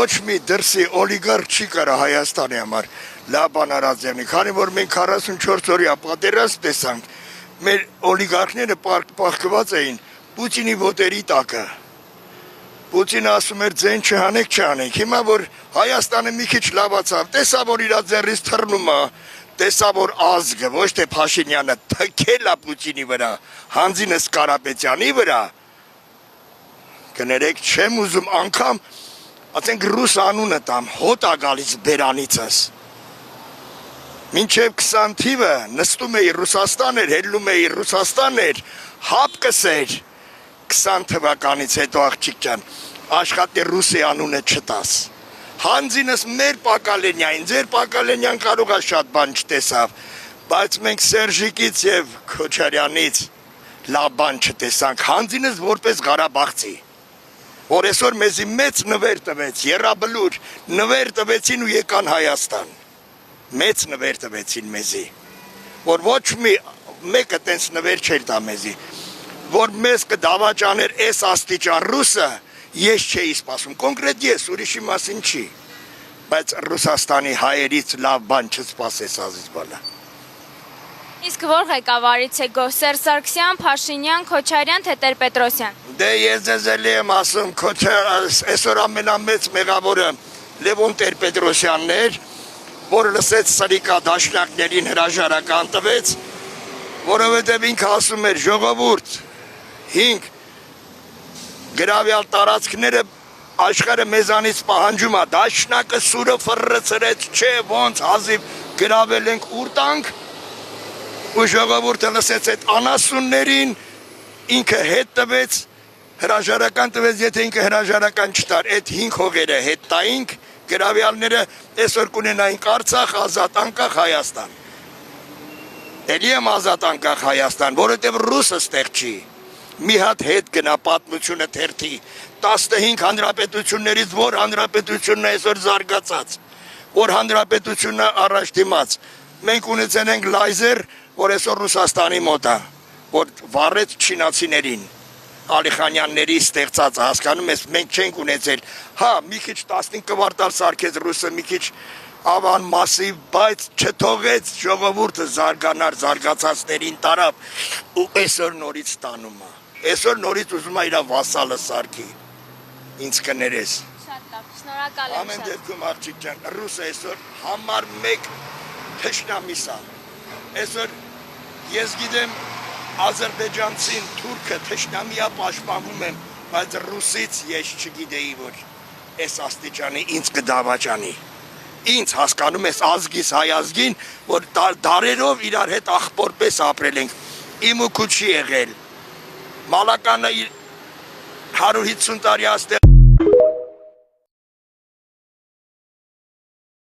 ոչ մի դրսի օլիգարխ չի կարա Հայաստանի համար լավ բան արած եղնի, քանի որ մենք 44 օրյա պատերազմ տեսանք, մեր օլիգարխները պահկված էին Պուտինի ոտերի տակը։ Պուտինը ասում էր ձեն չանենք, հիմա որ Հայաստանը մի քիչ լավացավ, տեսա որ իր ձեռից թռնում է, տեսա որ ազգը, ոչ թե Փաշինյանը թքել է Պուտինի վրա, Հանձինս Կարապետյանի վրա, կներեք չեմ ուզում անգամ, ասենք ռուս անունը տամ, հոտ է գալիս բերանիցս։ Մինչև 20 թիվը նստում էի Ռուսաստան էր, հելնում էի Ռուսաստան էր, հապ կսեր 20 թվականից հետո աղջիկ ջան, աշխատի ռուսի անունը չտաս։ Հանձինս մեր Պակալենյային, ձեր Պակալենյան կարող է շատ բան չտեսավ, բայց մենք Սերժիկից եւ Քոչարյանից լավ բան չտեսանք, Հանձինս որպես Ղարաբաղցի, որ այսօր մեզի մեծ նվեր տվեց, եռաբլուր նվեր տվեցին ու եկան Հայաստան, մեծ նվեր տվեցին մեզի, որ ոչ մեկը տենց նվեր չէր տա մեզի, որ մեզ կդավաճաներ այս աստիճան ռուսը, ես չէի սպասում, կոնկրետ ես, ուրիշի մասին չի, բայց Ռուսաստանի հայերից լավ բան չսպասես ազիզ բալա։ Իսկ որ ղեկավարից է գոհ, Սերժ Սարգսյան, Փաշինյան, Քոչարյան, թե Տեր-Պետրոսյան։ Դե ես ձեզ էլի եմ ասում, այսօր ամենամեծ մեղավորը Լևոն Տեր-Պետրոսյանն էր, որ լսեց սրիկա դաշնակներին հրաժարական տվեց, որովհետև ինքը ասում էր ժողովուրդ, 5 գրավյալ տարածքները աշխարհը մեզանից պահանջում է, դաշնակը սուրը ֆռռցրեց, չէ, ոնց հազիվ գրավել ենք ուր տանք, ու ժողովուրդը լսեց այդ անասուններին, ինքը հետ տվեց, հրաժարական տվեց, եթե ինքը հրաժարական չտար, այդ 5 հողերը հետ տայինք, գրավյալները այսօր կունենային Արցախ, ազատ անկախ Հայաստան։ Էլի եմ ազատ անկախ Հայաստան, որովհետև ռուսը ստեղ չի։ Մի հատ հետ գնա պատմությունը թերթի, 15 հանրապետություններից որ հանրապետությունն է այսօր զարգացած, որ հանրապետությունն է առաջ դիմաց։ Մենք ունեցել ենք լայզեր, որ այսօր Ռուսաստանի մոտ է, որ վառեց չինացիներին, Ալիխանյանների ստեղծած հասկանում ես, մենք չենք ունեցել, հա, մի քիչ 15 կվարտալ սարքեց ռուսը, մի քիչ ավան մասիվ, բայց չթողեց ժողովուրդը զարգանար, զարգացածներին տարավ ու այսօր նորից ստանում է, այսօր նորից ուզում է իր վասալը սարքի, ինձ կներես։ Շատ լավ, շնորհակալ եմ։ Ամեն դեպքում աղջիկ ջան, ռուսը այսօր համար մեկ թշնամիս է, այսօր ես գիտեմ Ադրբեջանցին, թուրքը թշնամիա պաշտպանվում եմ, բայց ռուսից ես չգիտեի, որ այս աստիճանի ինձ կդավաճանի։ Ինձ հասկանում ես ազգիս հայ ազգին, որ դարերով իրար հետ աղբորպես ապրել ենք, իմ ու քուչի եղել։ Մալականը 150 տարի աստեղ